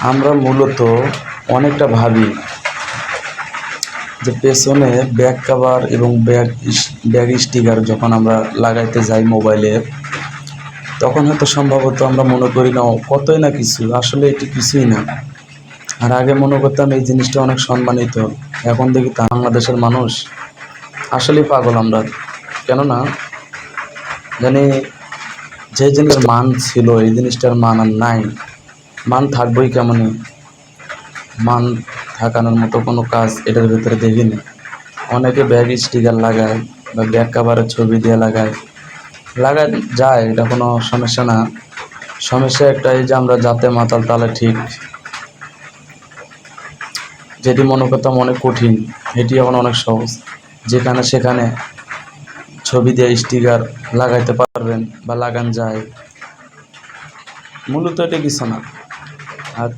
আমরা মূলত অনেকটা ভাবি যে পেছনে ব্যাক কভার এবং ব্যাগ স্টিকার যখন আমরা লাগাইতে যাই মোবাইলের, তখন হয়তো সম্ভবত আমরা মনে করি না কতই না কিছু, আসলে এটি কিছুই না। আর আগে মনে করতাম এই জিনিসটা অনেক সম্মানিত, এখন দেখি তা বাংলাদেশের মানুষ আসলেই পাগল আমরা। কেননা জানি যে জিনিসের মান ছিল এই জিনিসটার মান আর নাই। মান থাকবেই কেমনে, মান থাকানোর মতো কোনো কাজ এটার ভিতরে দেখিনি। অনেকে ব্যাগ স্টিকার লাগায় বা ব্যাগ কাভারের ছবি দিয়ে লাগায় যায়, এটা কোনো সমস্যা না। সমস্যা একটাই যে আমরা জাতে মাতাল তালে ঠিক, যেটি মনে করতাম অনেক কঠিন এটি এখন অনেক সহজ। যেখানে সেখানে ছবি দিয়ে স্টিকার লাগাইতে পারবেন বা লাগান যায়, মূলত এটা কিছু না। আর